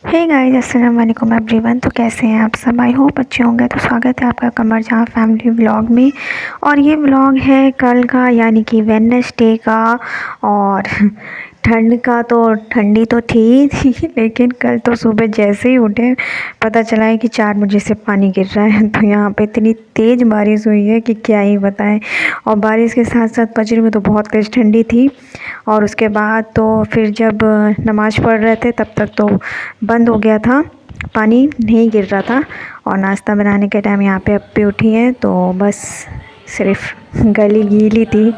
Hey guys, अस्सलाम वालेकुम everyone. तो कैसे हैं आप सब? आई होप अच्छे होंगे। तो स्वागत है आपका कमर जहाँ फैमिली व्लॉग में। और ये व्लॉग है कल का, यानी कि वेडनेसडे का। और ठंड का तो ठंडी तो थी ही थी लेकिन कल तो सुबह जैसे ही उठे पता चला है कि 4 बजे से पानी गिर रहा है। तो यहाँ पे इतनी तेज़ बारिश हुई है कि क्या ही बताएं। और बारिश के साथ साथ फजर में तो बहुत तेज़ ठंडी थी। और उसके बाद तो फिर जब नमाज़ पढ़ रहे थे तब तक तो बंद हो गया था, पानी नहीं गिर रहा था। और नाश्ता बनाने के टाइम यहाँ पे अप्पी उठी हैं तो बस सिर्फ गली गीली थी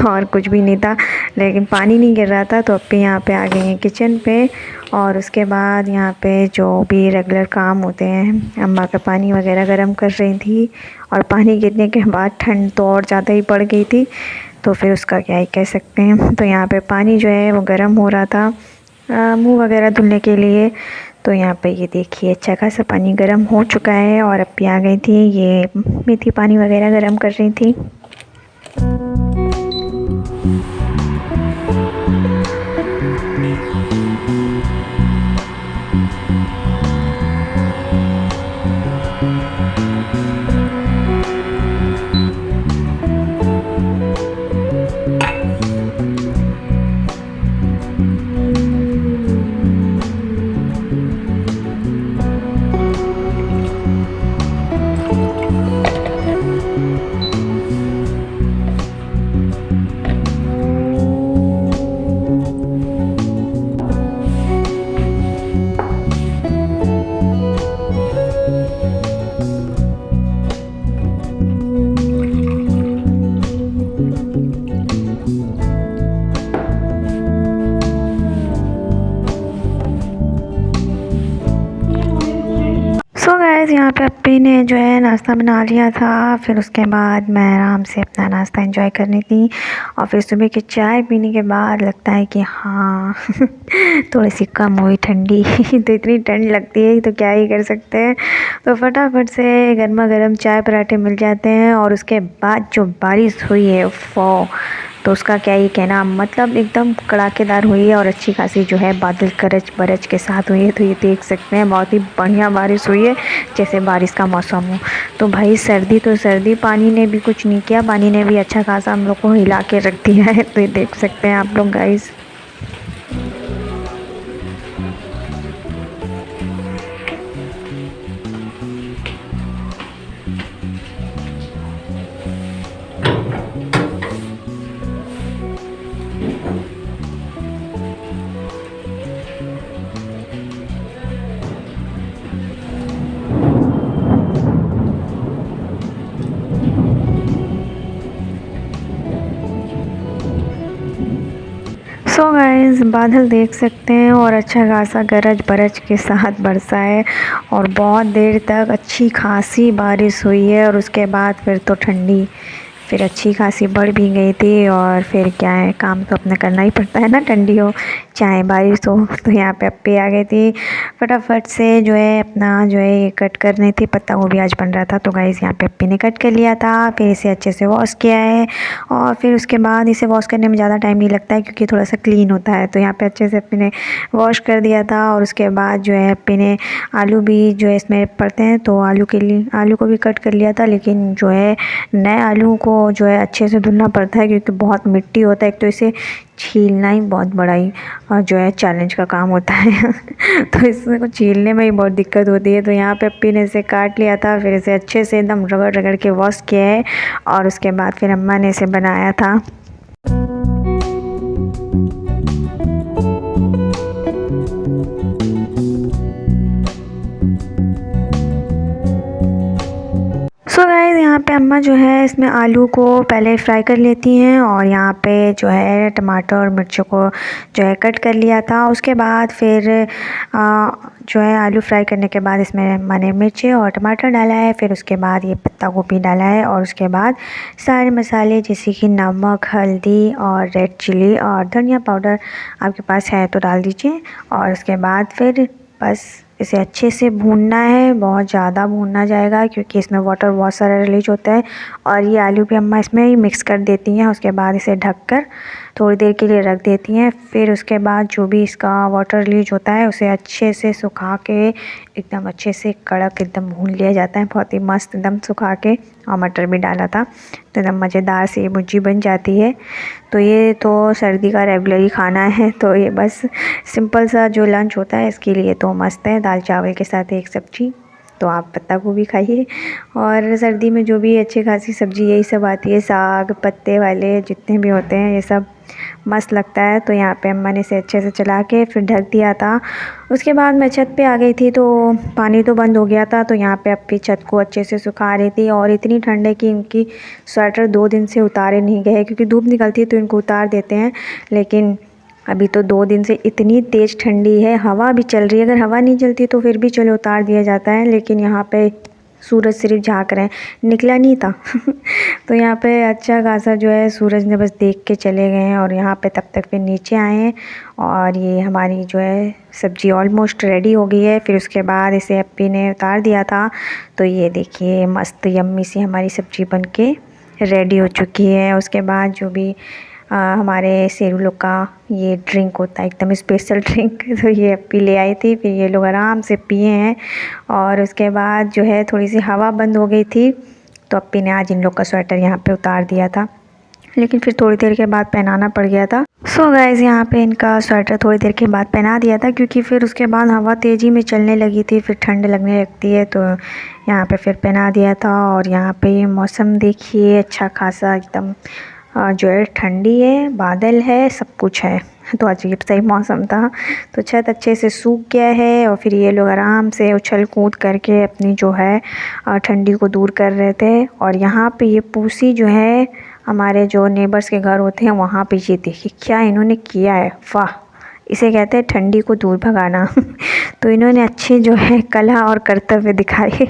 और कुछ भी नहीं था, लेकिन पानी नहीं गिर रहा था। तो अप्पी यहाँ पे आ गई हैं किचन पे। और उसके बाद यहाँ पे जो भी रेगुलर काम होते हैं, अम्मा का पानी वगैरह गर्म कर रही थी। और पानी गिरने के बाद ठंड तो और ज़्यादा ही पड़ गई थी, तो फिर उसका क्या ही कह सकते हैं। तो यहाँ पे पानी जो है वो गर्म हो रहा था मुंह वगैरह धुलने के लिए। तो यहाँ पे ये देखिए अच्छा खासा पानी गर्म हो चुका है। और अप्पी आ गई थी, ये मेथी पानी वगैरह गर्म कर रही थी। सो गाइस, यहाँ पे अप्पी ने जो है नाश्ता बना लिया था। फिर उसके बाद मैं आराम से अपना नाश्ता एंजॉय करनी थी। और फिर सुबह की चाय पीने के बाद लगता है कि हाँ थोड़ी सी कम हुई ठंडी तो इतनी ठंड लगती है तो क्या ही कर सकते हैं। तो फटाफट से गर्मा गर्म चाय पराठे मिल जाते हैं। और उसके बाद जो बारिश हुई है वो तो उसका क्या ही कहना, मतलब एकदम कड़ाकेदार हुई है। और अच्छी खासी जो है बादल गरज बरज के साथ हुई है। तो ये देख सकते हैं बहुत ही बढ़िया बारिश हुई है, जैसे बारिश का मौसम हो। तो भाई सर्दी तो सर्दी, पानी ने भी कुछ नहीं किया, पानी ने भी अच्छा खासा हम लोग को हिला के रख दिया है। तो ये देख सकते हैं आप लोग गाइस। सो गाइस, बादल देख सकते हैं और अच्छा खासा गरज बरज के साथ बरसा है। और बहुत देर तक अच्छी खासी बारिश हुई है। और उसके बाद फिर तो ठंडी फिर अच्छी खासी बढ़ भी गई थी। और फिर क्या है, काम तो अपना करना ही पड़ता है ना, ठंडी हो चाहे बारिश हो। तो यहाँ पे अप्पी आ गई थी, फटाफट से जो है अपना जो है ये कट करनी थी। पत्ता गोभी आज बन रहा था तो गाइस यहाँ पे अप्पी ने कट कर लिया था। फिर इसे अच्छे से वॉश किया है। और फिर उसके बाद इसे वॉश करने में ज़्यादा टाइम नहीं लगता है, क्योंकि थोड़ा सा क्लीन होता है। तो यहाँ पे अच्छे से अप्पी ने वॉश कर दिया था। और उसके बाद जो है अप्पी ने आलू भी जो है इसमें पड़ते हैं तो आलू के लिए आलू को भी कट कर लिया था। लेकिन जो है नए आलू को जो है अच्छे से धुलना पड़ता है, क्योंकि बहुत मिट्टी होता है। एक तो इसे छीलना ही बहुत बड़ा ही जो है चैलेंज का काम होता है तो इसको छीलने में ही बहुत दिक्कत होती है। तो यहाँ पे अप्पी ने इसे काट लिया था, फिर इसे अच्छे से एकदम रगड़ रगड़ के वॉश किया है। और उसके बाद फिर अम्मा ने इसे बनाया था। सो गाइस, यहाँ पे अम्मा जो है इसमें आलू को पहले फ्राई कर लेती हैं। और यहाँ पे जो है टमाटर और मिर्चों को जो है कट कर लिया था। उसके बाद फिर जो है आलू फ्राई करने के बाद इसमें मैंने मिर्ची और टमाटर डाला है। फिर उसके बाद ये पत्ता गोभी डाला है। और उसके बाद सारे मसाले जैसे कि नमक, हल्दी और रेड चिली और धनिया पाउडर आपके पास है तो डाल दीजिए। और उसके बाद फिर बस इसे अच्छे से भूनना है, बहुत ज़्यादा भूनना जाएगा, क्योंकि इसमें वाटर बहुत सारा रिलीज होता है। और ये आलू भी अम्मा इसमें ही मिक्स कर देती हैं। उसके बाद इसे ढककर थोड़ी देर के लिए रख देती हैं। फिर उसके बाद जो भी इसका वाटर रिलीज होता है उसे अच्छे से सुखा के एकदम अच्छे से कड़क एकदम भून लिया जाता है, बहुत ही मस्त एकदम सुखा के। और मटर भी डाला था तो एकदम मज़ेदार से ये भुर्जी बन जाती है। तो ये तो सर्दी का रेगुलर ही खाना है, तो ये बस सिंपल सा जो लंच होता है इसके लिए तो मस्त है। दाल चावल के साथ एक सब्ज़ी, तो आप पत्ता गोभी खाइए। और सर्दी में जो भी अच्छी खासी सब्ज़ी यही सब आती है, साग पत्ते वाले जितने भी होते हैं ये सब मस्त लगता है। तो यहाँ पे अम्मा ने इसे अच्छे से चला के फिर ढक दिया था। उसके बाद मैं छत पे आ गई थी तो पानी तो बंद हो गया था, तो यहाँ पे अपनी छत को अच्छे से सुखा रही थी। और इतनी ठंड है कि इनकी स्वेटर 2 दिन से उतारे नहीं गए, क्योंकि धूप निकलती है तो इनको उतार देते हैं, लेकिन अभी तो 2 दिन से इतनी तेज़ ठंडी है, हवा भी चल रही है। अगर हवा नहीं चलती तो फिर भी चलो उतार दिया जाता है, लेकिन यहाँ पे सूरज सिर्फ झाँक रहे हैं, निकला नहीं था। तो यहाँ पे अच्छा खासा जो है सूरज ने बस देख के चले गए हैं। और यहाँ पे तब तक फिर नीचे आए हैं और ये हमारी जो है सब्ज़ी ऑलमोस्ट रेडी हो गई है। फिर उसके बाद इसे अप्पी ने उतार दिया था, तो ये देखिए मस्त यम्मी सी हमारी सब्ज़ी बन के रेडी हो चुकी है। उसके बाद जो भी हमारे शेरू लोग का ये ड्रिंक होता है, एकदम स्पेशल ड्रिंक, तो ये अप्पी ले आई थी। फिर ये लोग आराम से पिए हैं। और उसके बाद जो है थोड़ी सी हवा बंद हो गई थी, तो अप्पी ने आज इन लोग का स्वेटर यहाँ पे उतार दिया था, लेकिन फिर थोड़ी देर के बाद पहनाना पड़ गया था। सो गाइज़ यहाँ पे इनका स्वेटर थोड़ी देर के बाद पहना दिया था, क्योंकि फिर उसके बाद हवा तेज़ी में चलने लगी थी, फिर ठंड लगने लगती है, तो यहाँ पे फिर पहना दिया था। और यहाँ पे मौसम देखिए अच्छा खासा एकदम जो है ठंडी है, बादल है, सब कुछ है, तो अजीब सा ही मौसम था। तो छत अच्छे से सूख गया है और फिर ये लोग आराम से उछल कूद करके अपनी जो है ठंडी को दूर कर रहे थे। और यहाँ पे ये पूसी जो है हमारे जो नेबर्स के घर होते हैं वहाँ पे, ये देखिए क्या इन्होंने किया है, वाह, इसे कहते हैं ठंडी को दूर भगाना। तो इन्होंने अच्छे जो है कला और कर्तव्य दिखाए।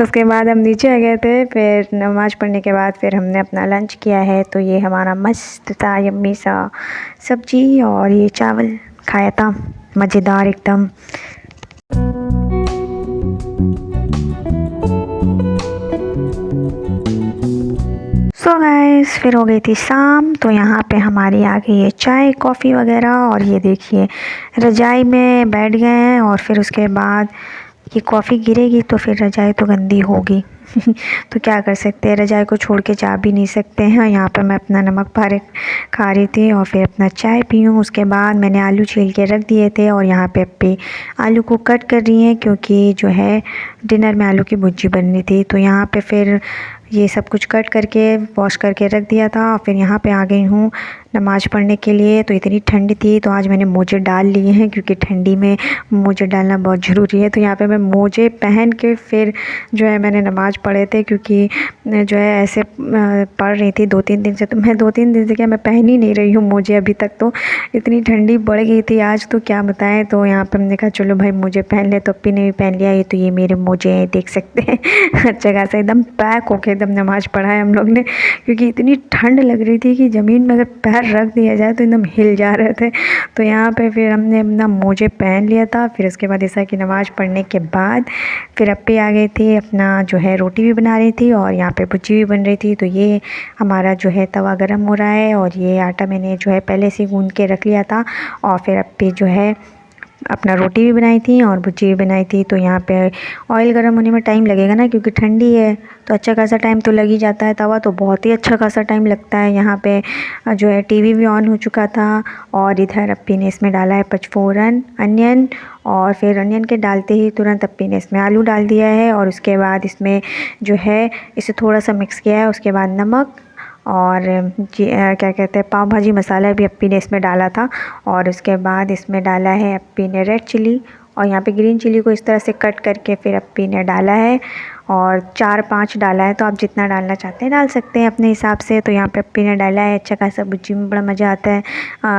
उसके बाद हम नीचे आ गए थे, फिर नमाज़ पढ़ने के बाद फिर हमने अपना लंच किया है। तो ये हमारा मस्त था यम्मी सा सब्जी और ये चावल खाया था, मज़ेदार एकदम। सो गाइस फिर हो गई थी शाम, तो यहाँ पे हमारी आ गई है चाय कॉफ़ी वगैरह। और ये देखिए रज़ाई में बैठ गए हैं, और फिर उसके बाद ये कॉफ़ी गिरेगी तो फिर रज़ाई तो गंदी होगी। तो क्या कर सकते हैं, रज़ाई को छोड़ के जा भी नहीं सकते हैं। यहाँ पे मैं अपना नमक पारे खा रही थी और फिर अपना चाय पी हूँ। उसके बाद मैंने आलू छील के रख दिए थे, और यहाँ पे अप्पी आलू को कट कर रही हैं, क्योंकि जो है डिनर में आलू की भुर्जी बननी थी। तो यहाँ पे फिर ये सब कुछ कट करके वॉश करके रख दिया था। फिर यहाँ पे आ गई हूँ नमाज़ पढ़ने के लिए। तो इतनी ठंड थी तो आज मैंने मोजे डाल लिए हैं, क्योंकि ठंडी में मोजे डालना बहुत ज़रूरी है। तो यहाँ पे मैं मोजे पहन के फिर जो है मैंने नमाज़ पढ़े थे, क्योंकि जो है ऐसे पढ़ रही थी 2-3 दिन से। तो मैं 2-3 दिन से क्या, मैं पहन ही नहीं रही हूँ मोजे अभी तक, तो इतनी ठंडी बढ़ गई थी आज, तो क्या बताएं। तो यहाँ पर हमने कहा चलो भाई मोजे पहन ले, तो अप्पी ने भी पहन लिया। ये तो ये मेरे मोजे हैं, देख सकते हैं। अच्छा खासा एकदम पैक होके एकदम नमाज़ पढ़ा है हम लोग ने, क्योंकि इतनी ठंड लग रही थी कि ज़मीन में अगर पैर रख दिया जाए तो एकदम हिल जा रहे थे। तो यहाँ पे फिर हमने अपना मोजे पहन लिया था। फिर उसके बाद ऐसा कि नमाज़ पढ़ने के बाद फिर अप्पी आ गई थी, अपना जो है रोटी भी बना रही थी और यहाँ पे भुर्जी भी बन रही थी। तो ये हमारा जो है तवा गरम हो रहा है, और ये आटा मैंने जो है पहले से गूँध के रख लिया था। और फिर अप्पी जो है अपना रोटी भी बनाई थी और भुर्जी भी बनाई थी। तो यहाँ पे ऑयल गर्म होने में टाइम लगेगा ना, क्योंकि ठंडी है, तो अच्छा खासा टाइम तो लग ही जाता है। तवा तो बहुत ही अच्छा खासा टाइम लगता है। यहाँ पे जो है टीवी भी ऑन हो चुका था, और इधर अप्पी ने इसमें डाला है पचफोरन अनियन, और फिर अनियन के डालते ही तुरंत अप्पी ने इसमें आलू डाल दिया है। और उसके बाद इसमें जो है इसे थोड़ा सा मिक्स किया है। उसके बाद नमक और क्या कहते हैं पाव भाजी मसाला भी अप्पी ने इसमें डाला था। और उसके बाद इसमें डाला है अप्पी ने रेड चिली, और यहाँ पे ग्रीन चिली को इस तरह से कट करके फिर अप्पी ने डाला है, और 4-5 डाला है। तो आप जितना डालना चाहते हैं डाल सकते हैं अपने हिसाब से। तो यहाँ पे अप्पी ने डाला है। अच्छा खासा भुर्जी में बड़ा मज़ा आता है,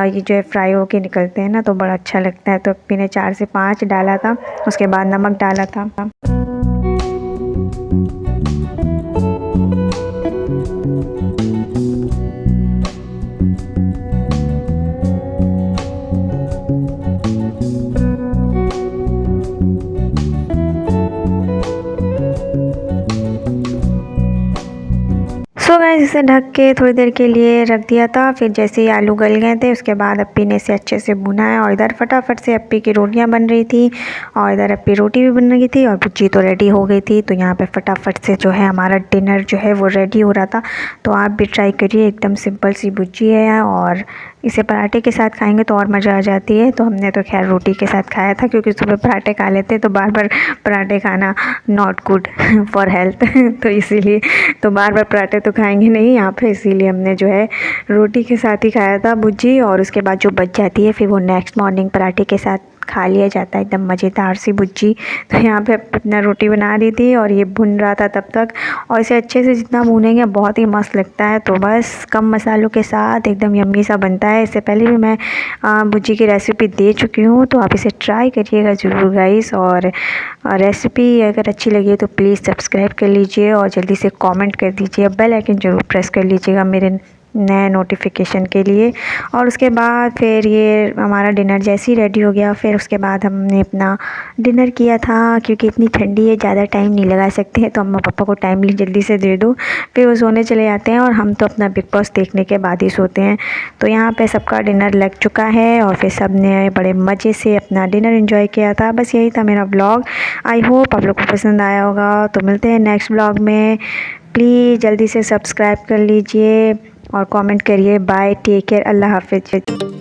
ये जो है फ्राई होके निकलते हैं ना, तो बड़ा अच्छा लगता है। तो अप्पी ने 4 से 5 डाला था। उसके बाद नमक डाला था। सो गाइस इसे ढक के थोड़ी देर के लिए रख दिया था। फिर जैसे ही आलू गल गए थे उसके बाद अप्पी ने इसे अच्छे से भुना है और इधर फटाफट से अप्पी की रोटियां बन रही थी और इधर अप्पी रोटी भी बन रही थी और भुज्जी तो रेडी हो गई थी। तो यहाँ पे फटाफट से जो है हमारा डिनर जो है वो रेडी हो रहा था। तो आप भी ट्राई करिए, एकदम सिंपल सी भुज्जी है और इसे पराठे के साथ खाएंगे तो और मज़ा आ जाती है। तो हमने तो खैर रोटी के साथ खाया था क्योंकि सुबह पराठे खा लेते तो बार बार पराठे खाना नॉट गुड फॉर हेल्थ तो इसीलिए तो बार बार पराठे तो खाएंगे नहीं यहाँ पे, इसीलिए हमने जो है रोटी के साथ ही खाया था भुज्जी। और उसके बाद जो बच जाती है फिर वो नेक्स्ट मॉर्निंग पराठे के साथ खा लिया जाता है, एकदम मज़ेदार सी भुज्जी। तो यहाँ पे अपना रोटी बना रही थी और ये भुन रहा था तब तक, और इसे अच्छे से जितना भूनेंगे बहुत ही मस्त लगता है। तो बस कम मसालों के साथ एकदम यम्मी सा बनता है। इससे पहले भी मैं भुज्जी की रेसिपी दे चुकी हूँ, तो आप इसे ट्राई करिएगा ज़रूर गाइस। और रेसिपी अगर अच्छी लगी तो प्लीज़ सब्सक्राइब कर लीजिए और जल्दी से कमेंट कर दीजिए, बेल आइकन ज़रूर प्रेस कर लीजिएगा मेरे नए नोटिफिकेशन के लिए। और उसके बाद फिर ये हमारा डिनर जैसे ही रेडी हो गया, फिर उसके बाद हमने अपना डिनर किया था। क्योंकि इतनी ठंडी है ज़्यादा टाइम नहीं लगा सकते हैं, तो अम्मा पापा को टाइमली जल्दी से दे दो, फिर वो सोने चले जाते हैं और हम तो अपना बिग बॉस देखने के बाद ही सोते हैं। तो यहाँ पे सबका डिनर लग चुका है और फिर सब ने बड़े मज़े से अपना डिनर एंजॉय किया था। बस यही था मेरा ब्लॉग, आई होप आप लोग को पसंद आया होगा। तो मिलते हैं नेक्स्ट ब्लॉग में, प्लीज़ जल्दी से सब्सक्राइब कर लीजिए और कमेंट करिए। बाय, टेक केयर, अल्लाह हाफिज़।